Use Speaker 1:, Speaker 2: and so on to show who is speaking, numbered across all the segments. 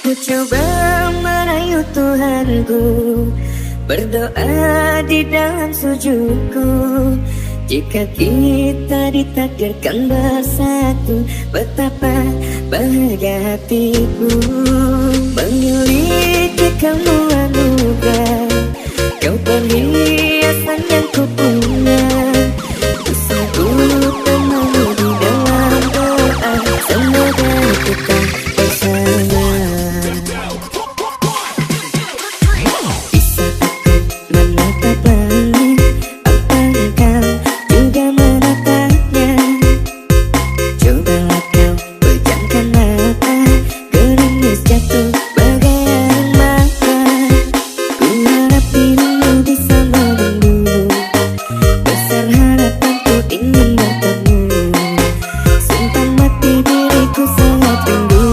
Speaker 1: Ku coba merayu Tuhanku, berdoa di dalam sujudku. Jika kita ditakdirkan bersatu, betapa bahagia hatiku. Memiliki kamu anugerah, kau perhiasan yang ku punya. Ku sanggup temani di dalam doa, semoga kita bersama. Bisa aku menatap langit, apa engkau juga menatapnya? Cobalah kau pejamkan mata, gerimis jatuh bagai air mata. Ku harap dirimu bisa membendung, besar harapanku ingin bertemu. Sumpah mati diriku sangat rindu.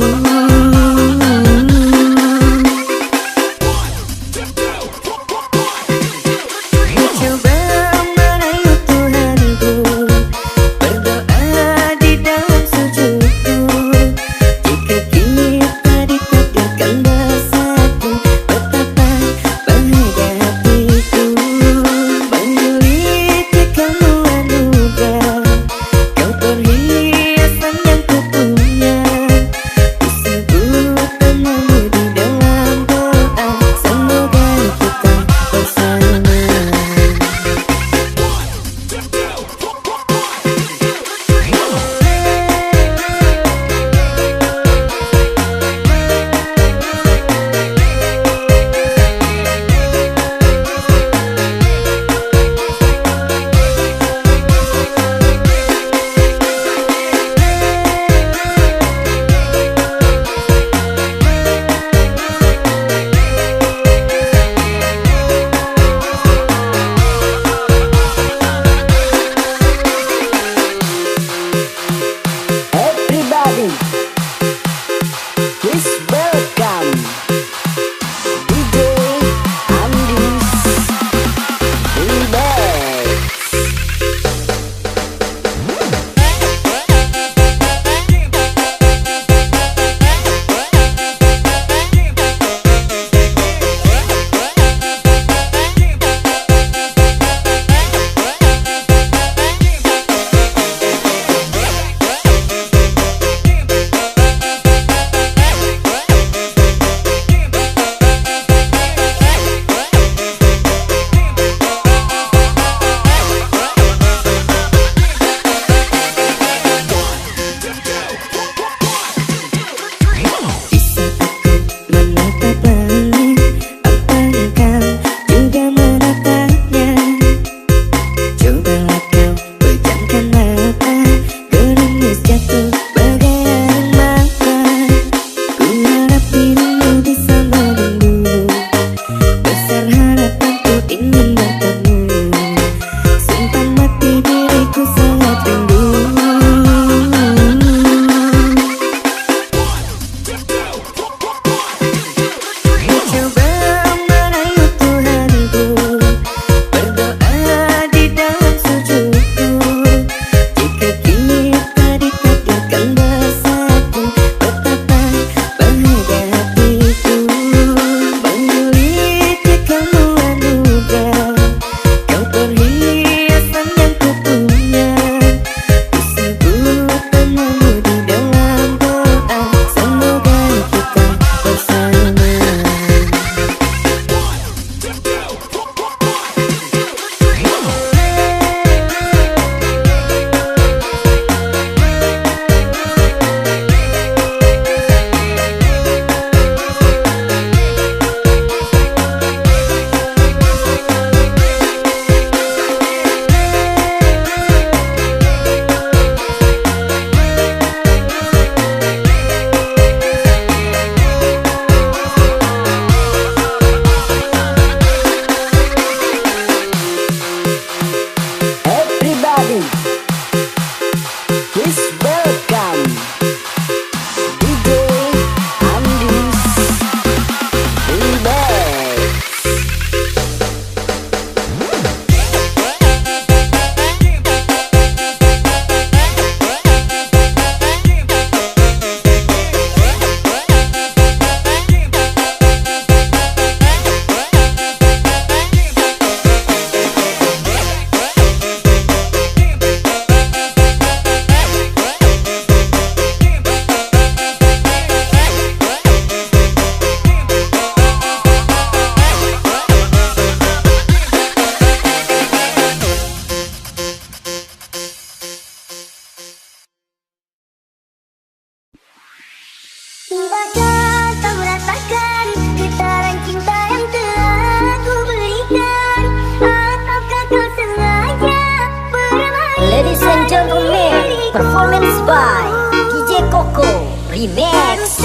Speaker 1: Remix.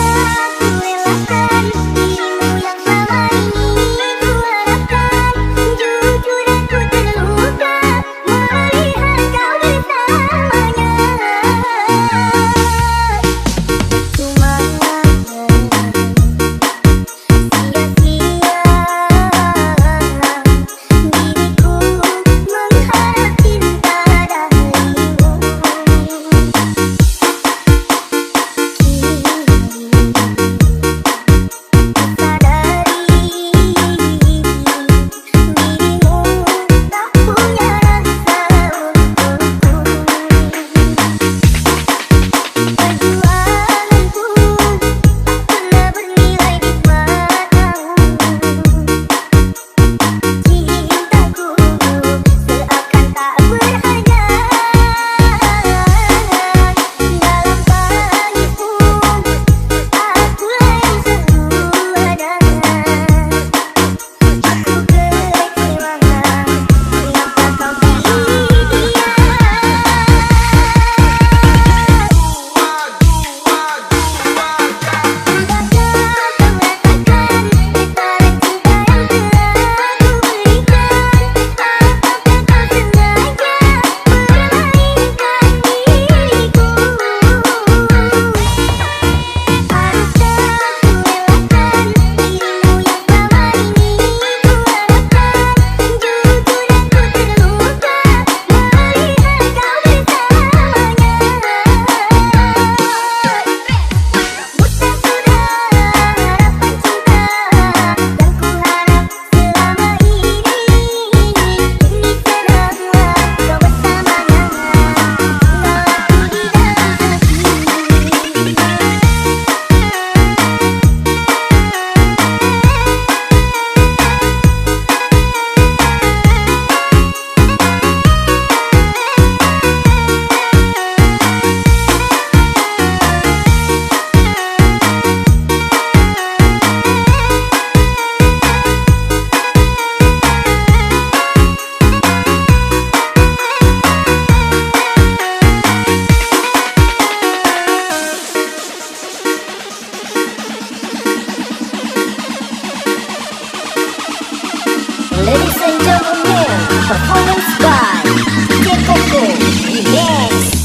Speaker 1: Ladies and gentlemen, performance by terpopuler Remix.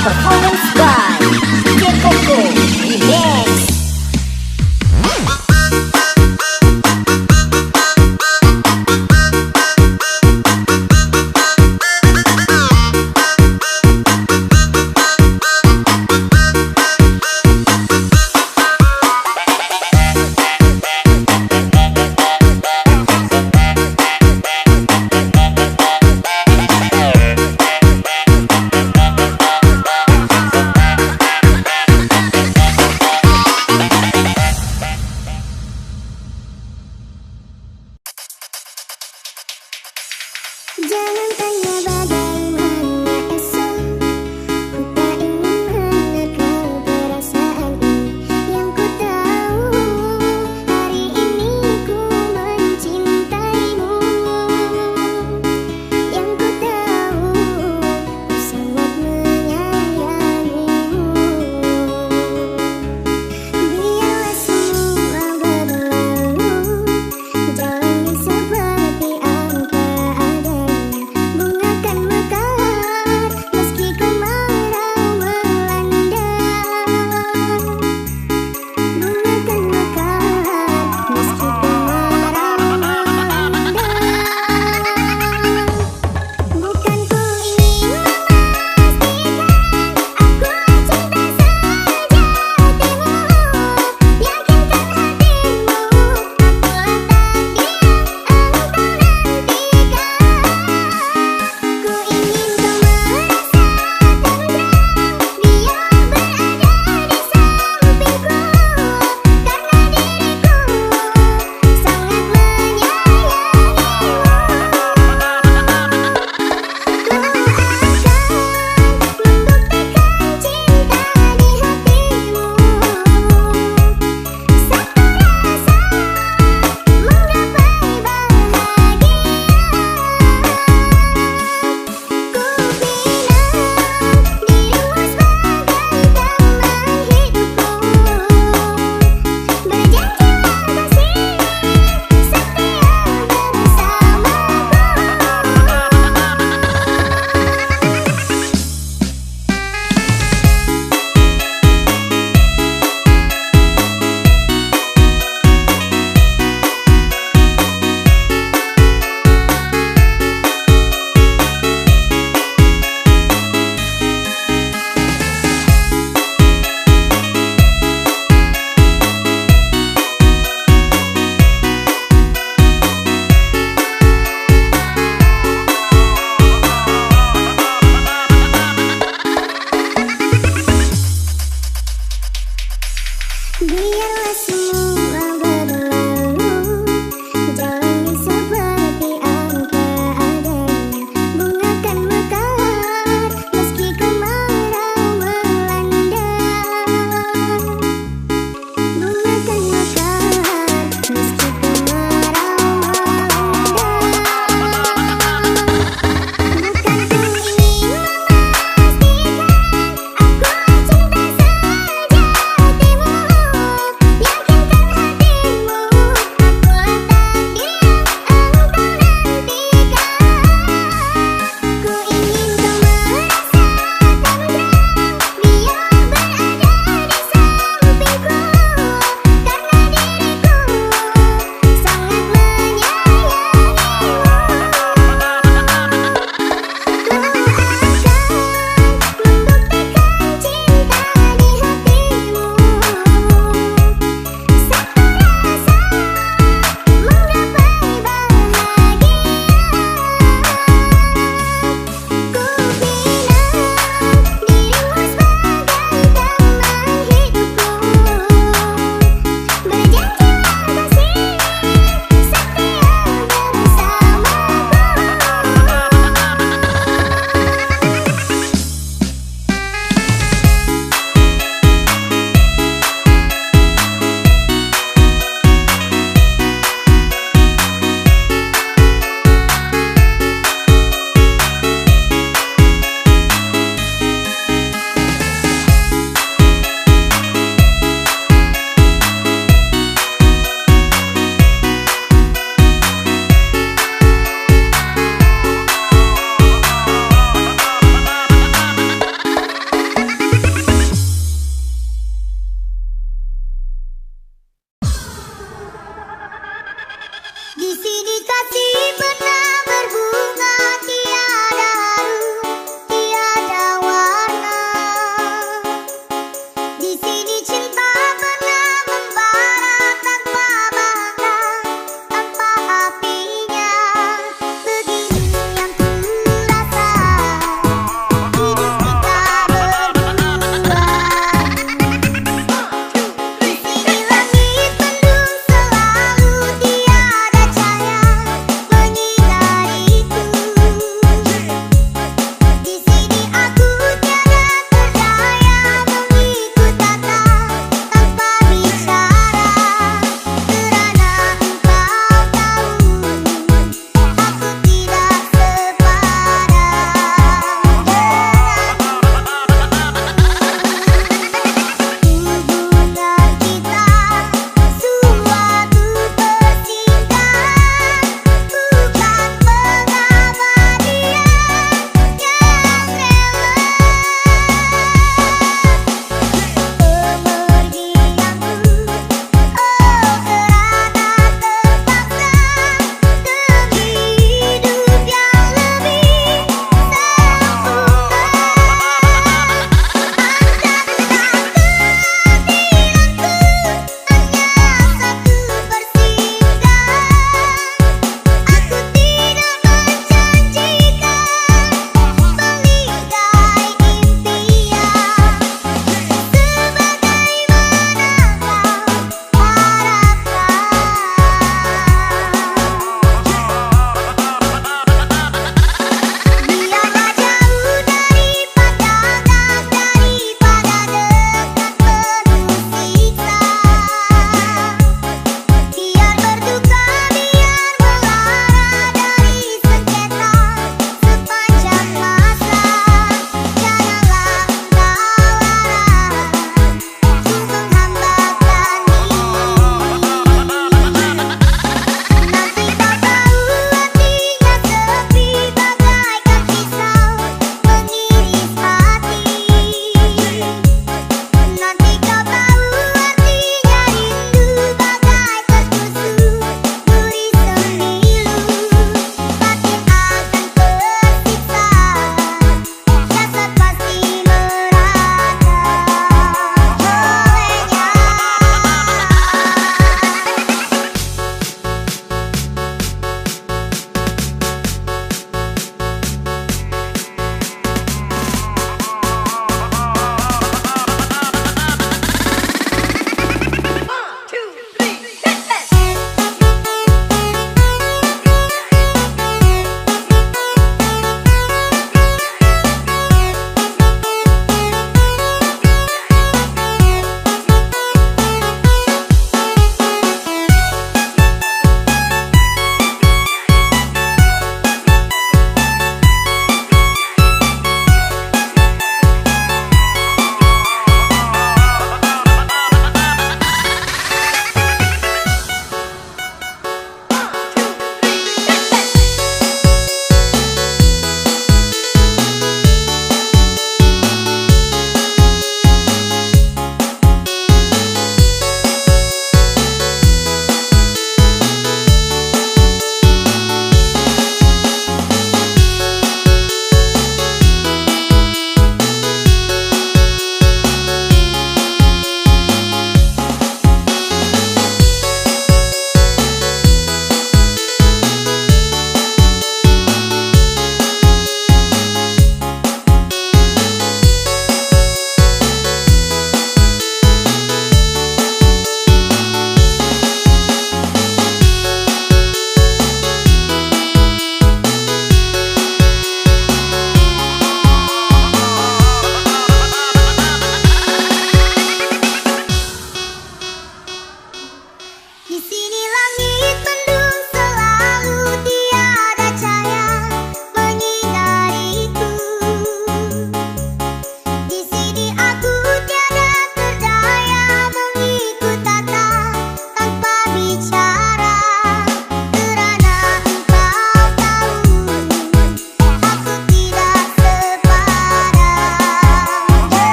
Speaker 1: Performance by terpopuler Remix.
Speaker 2: Jangan tanya bagaimana esok, ku tak ingin menerkau perasaan ini. Yang ku tahu, hari ini ku mencintaimu. Yang ku tahu, ku sangat menyayangimu. Biarlah semua berlalu, jalani seperti apa adanya. Di sini kasih pernah berbunga, tiada harum, tiada warna. Di sini cinta pernah membara tanpa bangga, tanpa apinya. Begini yang kurasa hidup kita berdua. Di sini langit mendung selalu, tiada cahaya,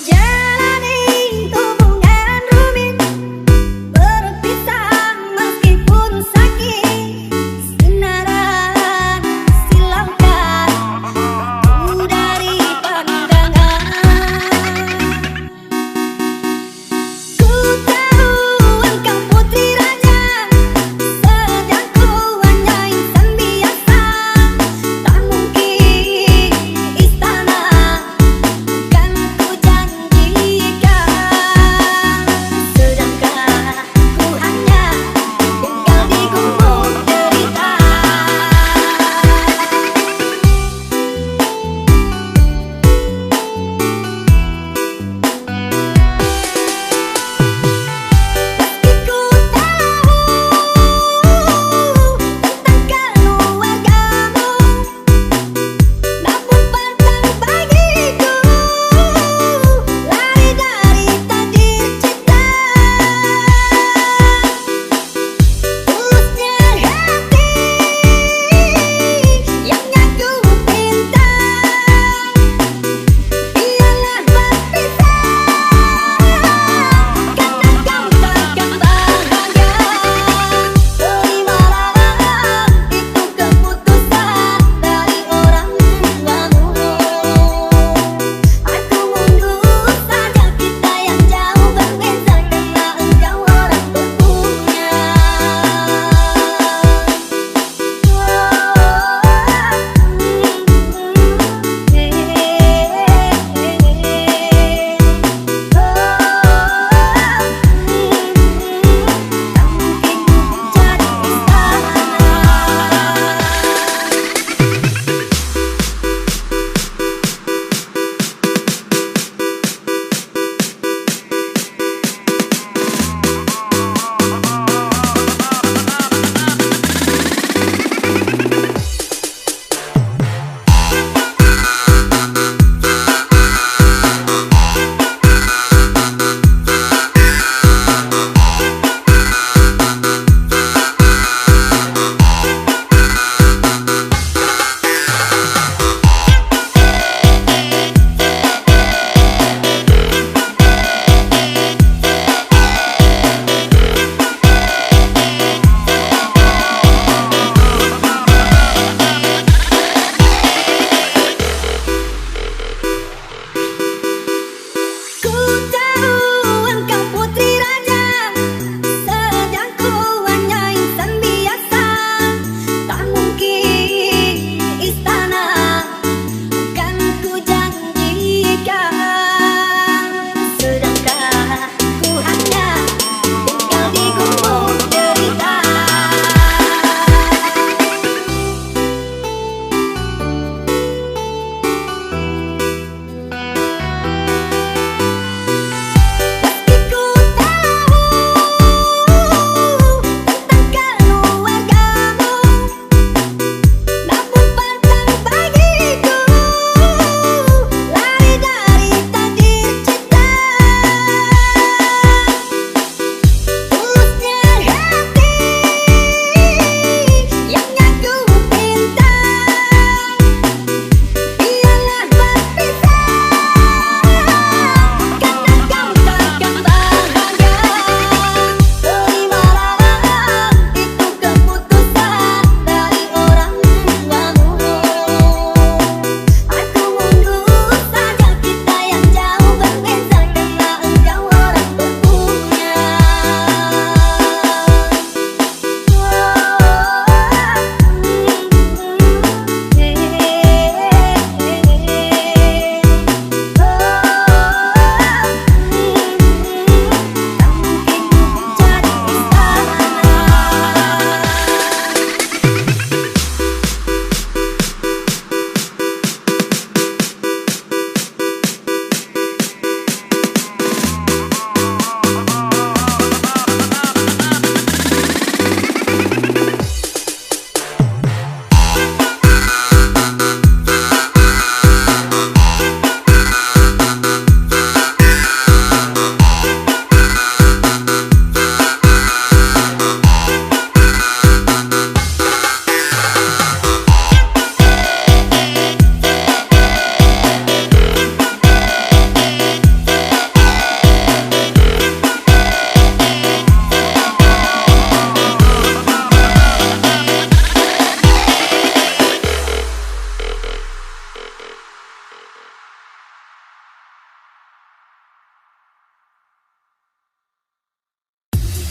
Speaker 2: jalani hubungan rumit, berpisah meskipun sakit. Sinaran silaukan ku dari pandangan. Ku tahu engkau putri raja, sedang ku hanya insan biasa. Tak mungkin istana, kan ku janji.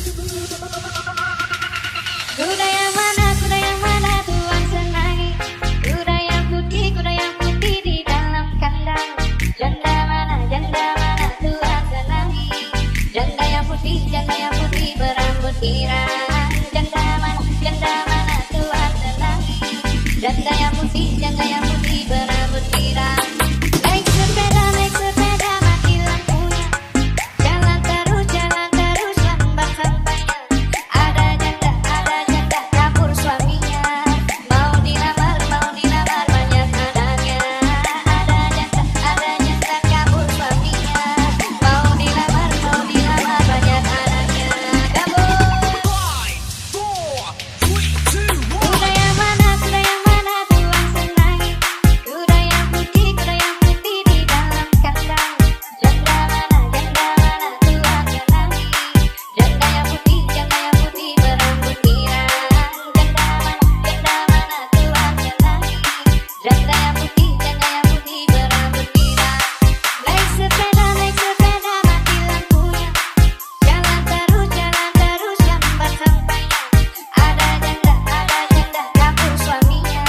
Speaker 2: Kuda yang mana Tuhan senangi? Kuda yang putih di dalam kandang. Janda mana Tuhan senangi? Janda yang putih berambut pirang. Janda mana Tuhan senangi? Janda yang putih berambut pirang. Naik sepeda mati lampunya. Jalan terus lambat sampainya. Ada janda kabur suaminya. Mau dilamar banyak anaknya. Ada janda kabur suaminya. Mau dilamar banyak anaknya. Kabur. Kuda yang mana Tuhan senangi? Kuda yang putih di dalam kandang. Janda mana Tuhan senangi? Janda yang putih berambut pirang. Janda mana Tuhan senangi? Janda yang putih berambut pirang. Naik sepeda mati lampunya. Jalan terus lambat sampainya. Ada janda kabur suaminya.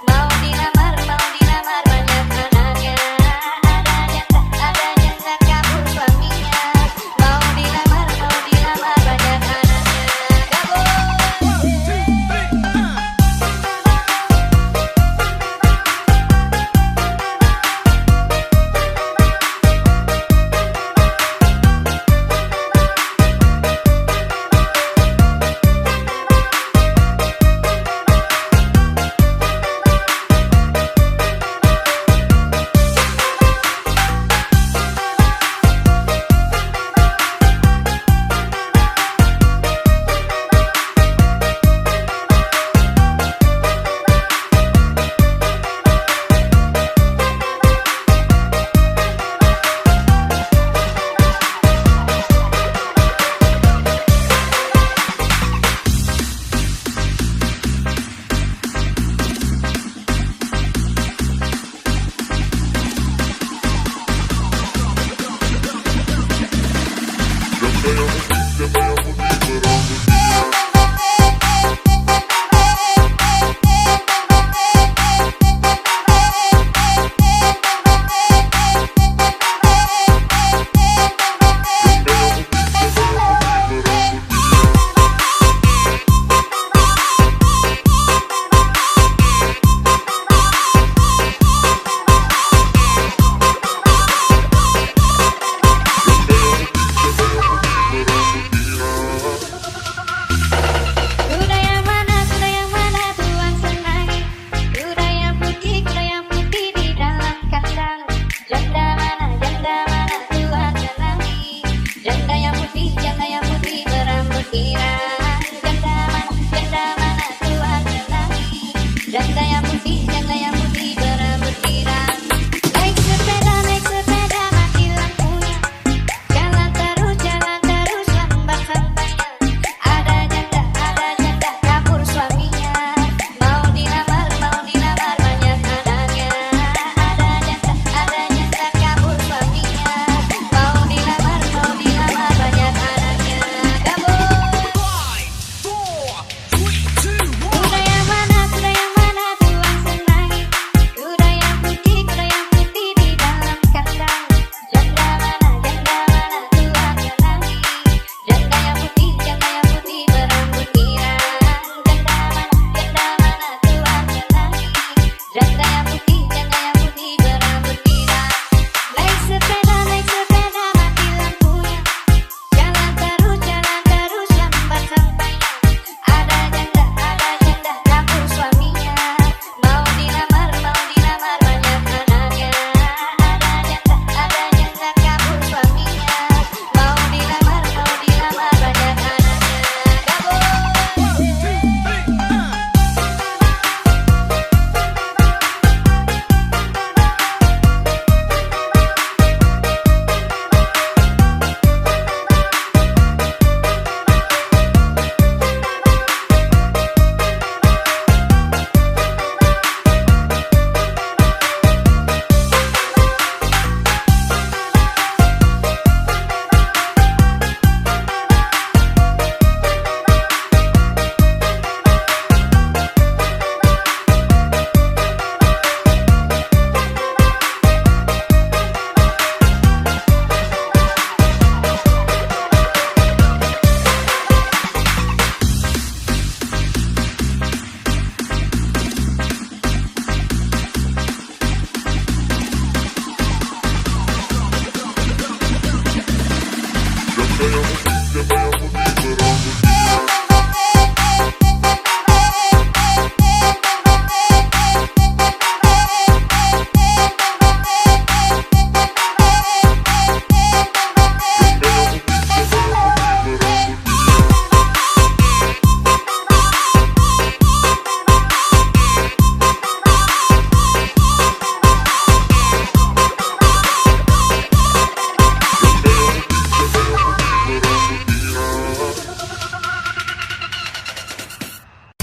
Speaker 2: Mau dilamar banyak anaknya. Ada janda kabur suaminya. Mau dilamar banyak anaknya.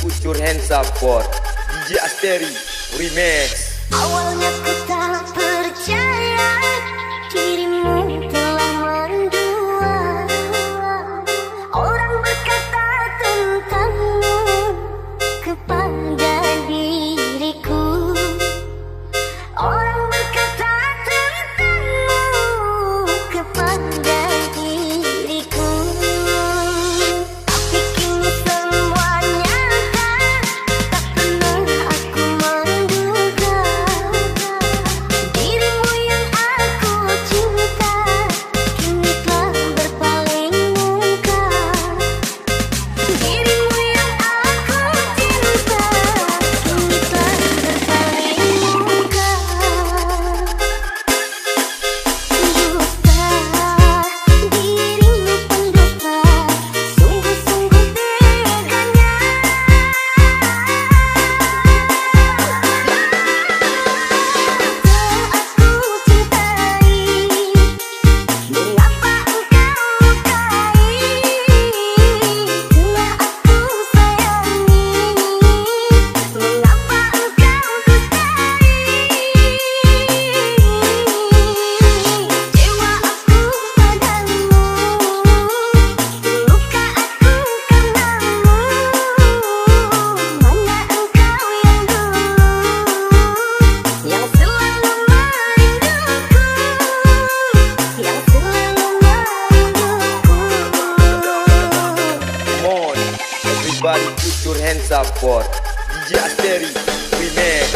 Speaker 3: Put your hands up for DJ Asteri Remix.
Speaker 2: Awalnya ku tak percaya dirimu telah mendua. Orang berkata tentangmu kepada diriku. Orang berkata tentangmu kepada diriku. Tapi kini semua nyata, tak pernah aku menduga dirimu yang aku cinta kini telah berpaling muka. Dirimu yang aku cinta kini telah berpaling muka. Dusta, dirimu pendusta, sungguh-sungguh teganya. Tak aku cintai, mengapa engkau lukai? Telah aku sayangi, mengapa engkau dustai? Dewa aku padamu, terluka aku karenamu. Mana engkau yang dulu, yang selalu merinduku, yang selalu merinduku.
Speaker 3: Come on, everybody put your hands up for DJ Asteri Remix.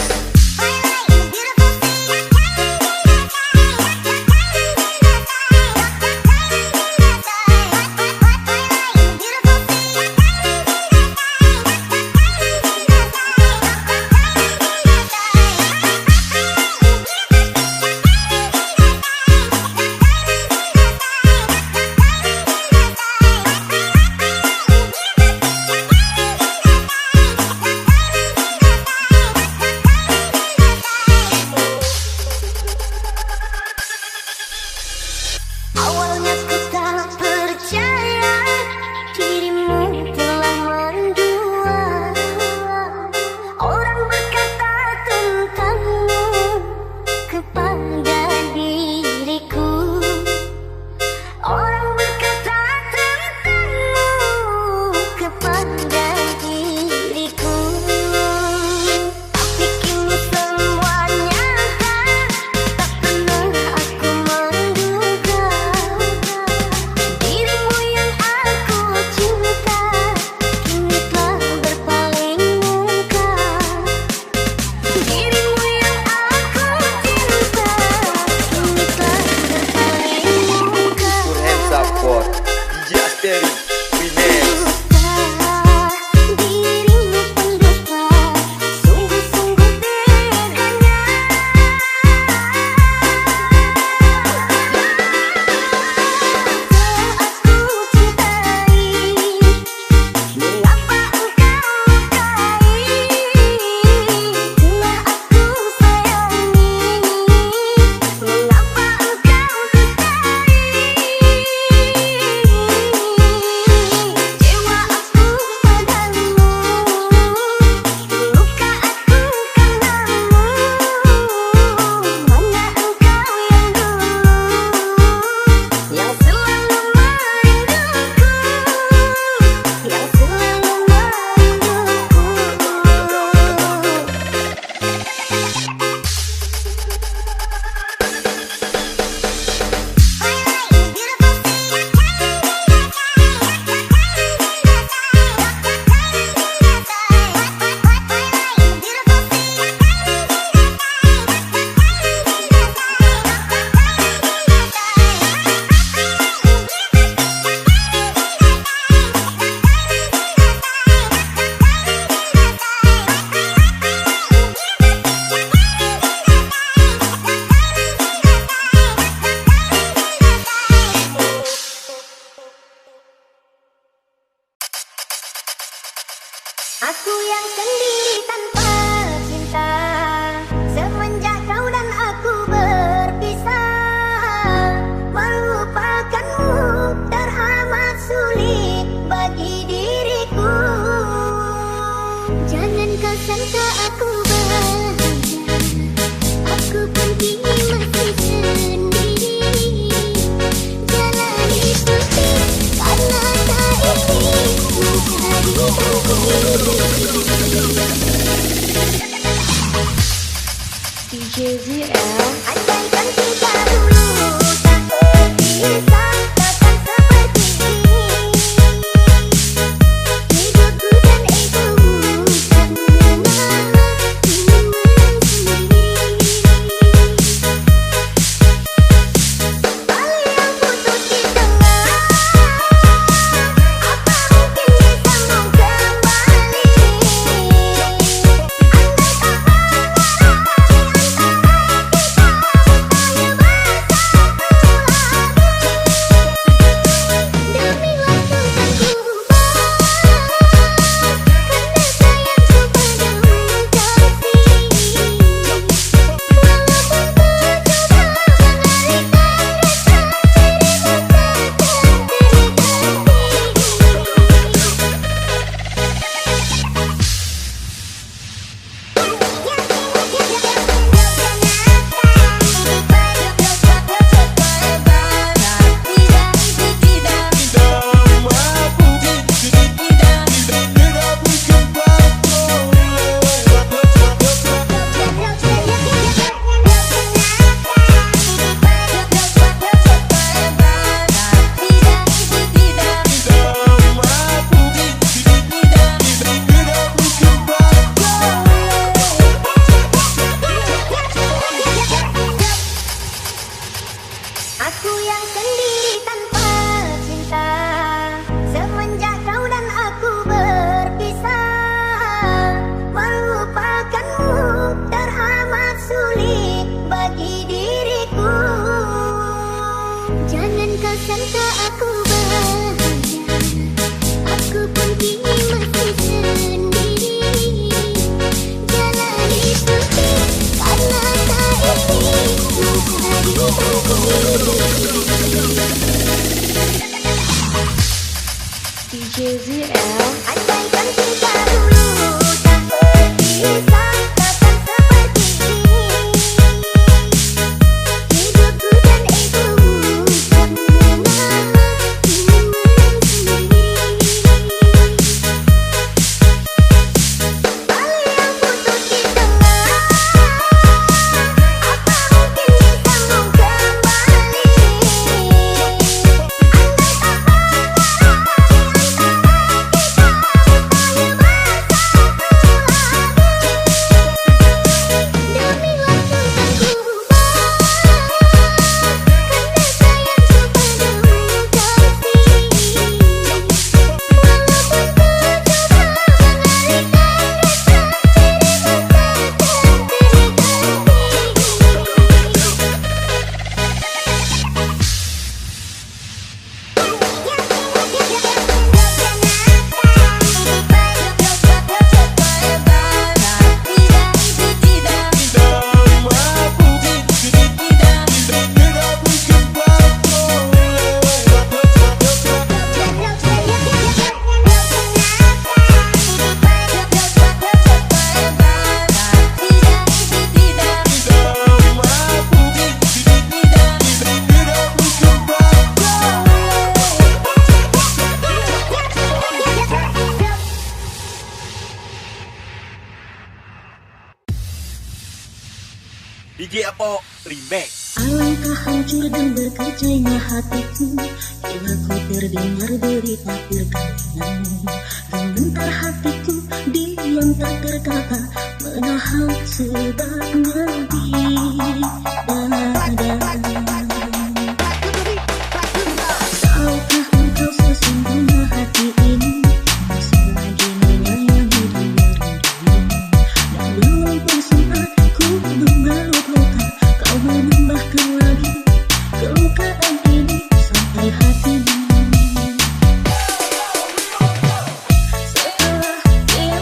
Speaker 2: Aku yang sendiri tanpa cinta, semenjak kau dan aku berpisah. Melupakanmu teramat sulit bagi diriku. Jangan kau sangka aku bahagia, aku pun kini masih sendiri. Jalani sempit karena tak ingin mencari
Speaker 1: DJ ZL.
Speaker 2: andaikan kita dulu tak berpisah, takkan seperti ini. Hidupku dan egomu tak mengenal, kini menang sendiri. Tali yang putus di tengah, apa mungkin bisa mau kembali? Demi waktu tak lupa, karena sayangku padamu kasih. Walaupun ku coba mengalihkan rasa, dirimu Aku yang sendiri tanpa cinta, semenjak kau dan aku berpisah. Melupakanmu teramat sulit bagi diriku. Jangan kau sangka aku bahagia, aku pun kini masih sendiri. Jalani sempit karena tak ingin mencari
Speaker 1: DJ ZL.
Speaker 2: andaikan kita dulu tak berpisah, takkan seperti ini. Hidupku dan egomu tak mengenal, kini menang sendiri. Tali yang putus di tengah, apa mungkin bisa mau kembali? Demi waktu tak lupa, karena sayangku padamu kasih. Walaupun ku coba mengalihkan rasa,
Speaker 3: DJ Apo Remix.
Speaker 4: Alangkah hancur dan berkecainya hatiku bila ku terdengar berita pergantianmu. Gemetar hatiku diam tak terkata, menahan sebabnya di dada. Tahukah engkau sesungguhnya hati ini masih lagi menyayangi dua rindumu. Dan belum pun sempat ku membalut luka, kau menambahkan lagi kelukaan ini sampai hatimu. Setelah dia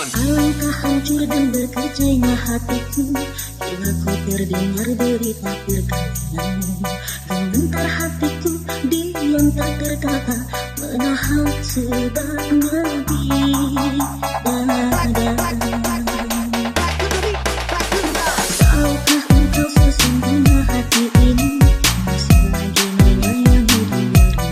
Speaker 4: Alangkah hancur dan berkecainya hatiku bila kau terdengar berita perkahwianmu. Gemetar hatiku diam tak terkata, menahan sebab lebih dada. Tahukah engkau sesungguhnya hati ini masih lagi menyayangi dia rindu.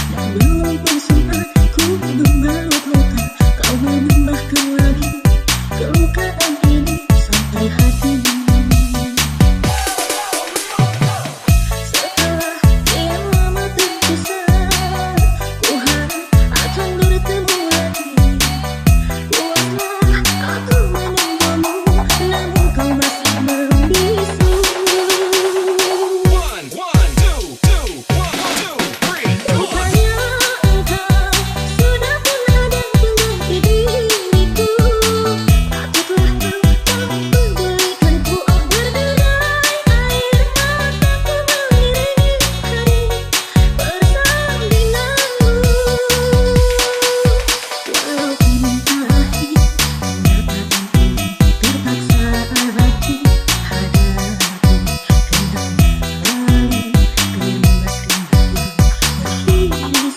Speaker 4: Dan belum pun sempat ku membalut luka, kau menambahkan lagi kelukaan ini sampai hatimu. Setelah sekian lama terpisah, ku harap akan bertemu lagi. Buatlah aku menunggumu, namun kau masih membisu. Rupanya engkau sudah pun ada pengganti diriku. Patutlah kau pedulikanku, oh berderai air mataku mengiringi hari persandinganmu. Walaupun pahit, kenyataan ini terpaksa aku hadapi. Kendali gelimas kembali berhias hatiku.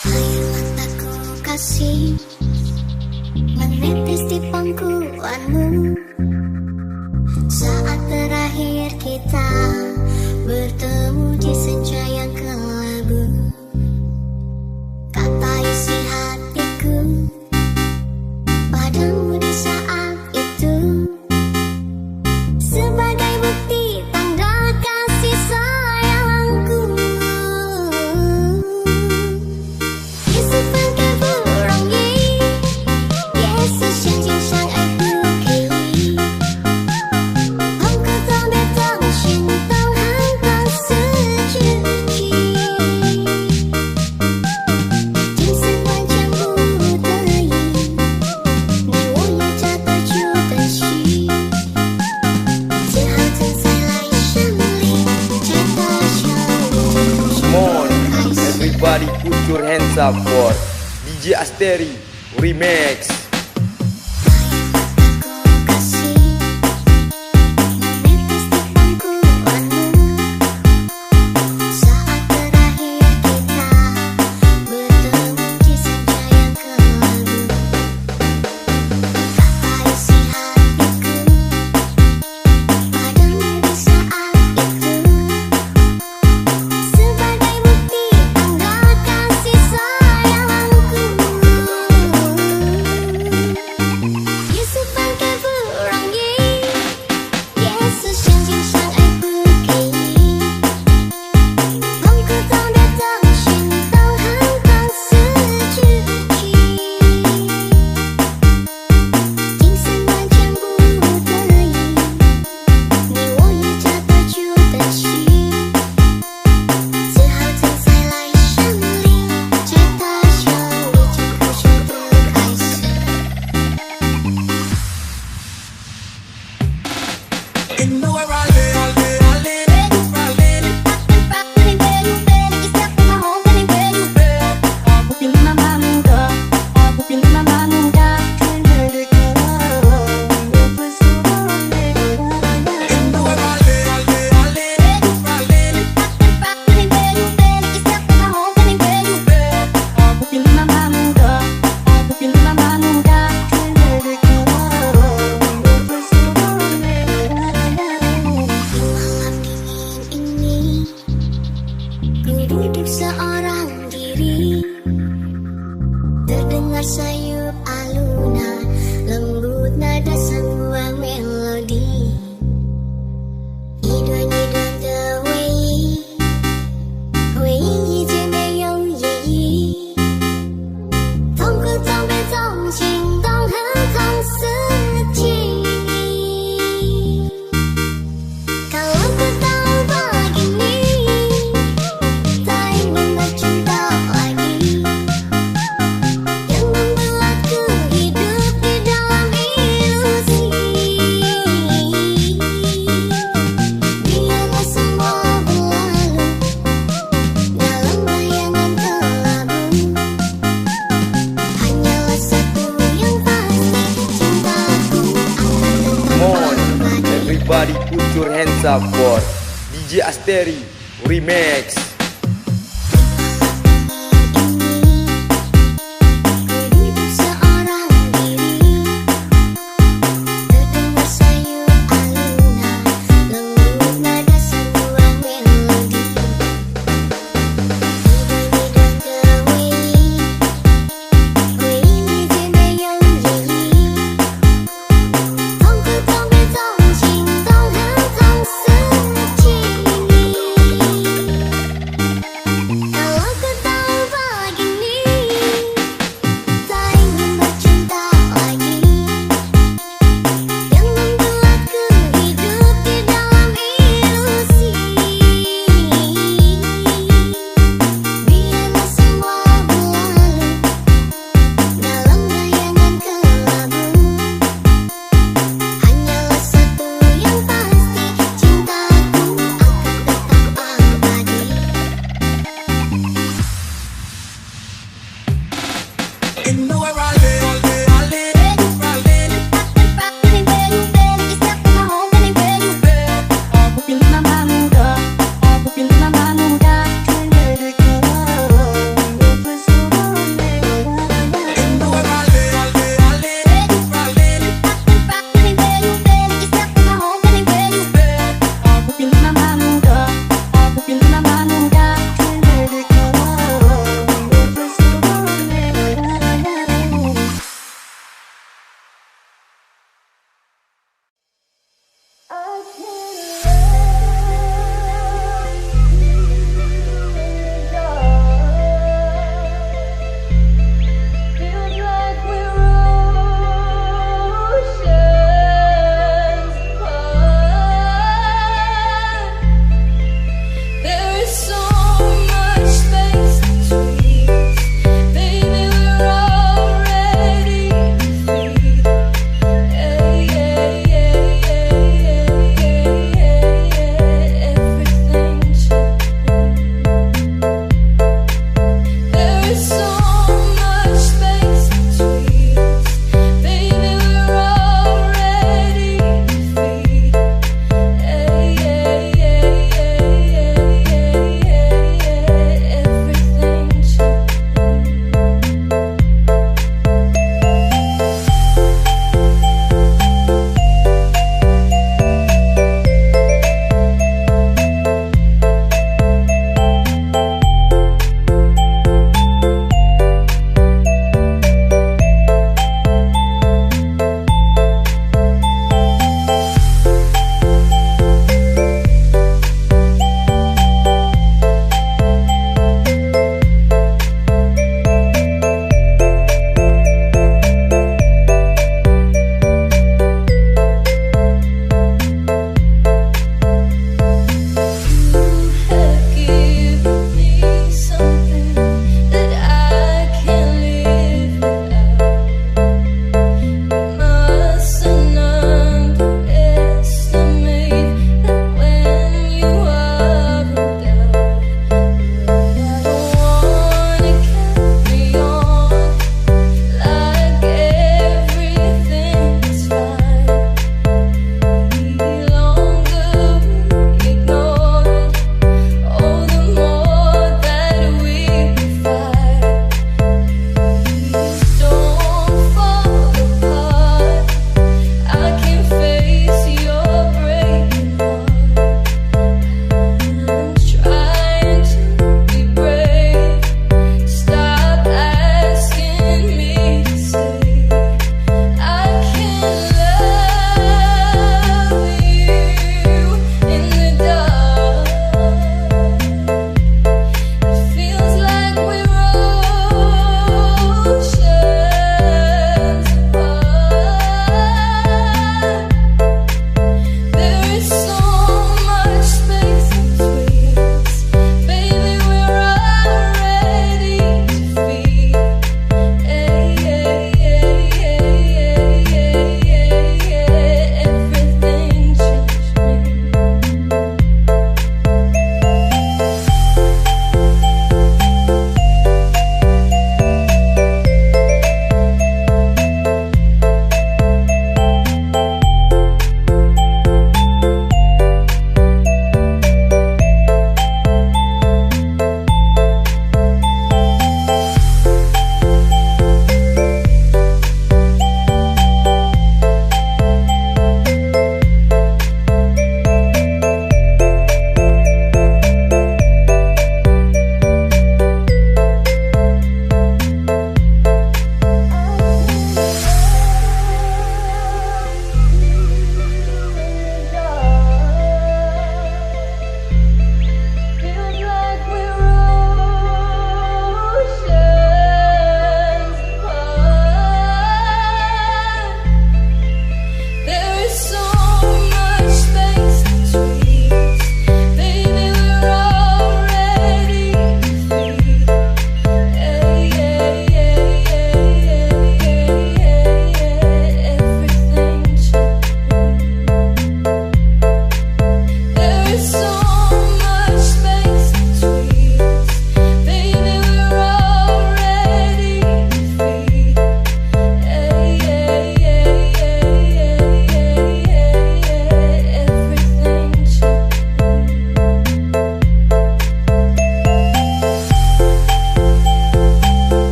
Speaker 4: Air mataku kasih menetes di pangkuanmu saat terakhir kita bertemu di senja yang kelabu. Kata isi hatiku padamu di saat itu sebagai bukti tanda kasih sayangku. 也是分开不容易，也是相见相爱不可以。朋克特别的心动，很短四肢体，金丝环全不得已，你我也扎得住的心，只好等再来生里才大笑。
Speaker 3: Come on, everybody put your hands up for DJ Asteri Remix.
Speaker 2: Saat terakhir kita bertemu di senja yang kelabu. Kata isi hatiku padamu di saat itu sebagai bukti tanda kasih sayangku.
Speaker 3: hands up for DJ Asteri Remix.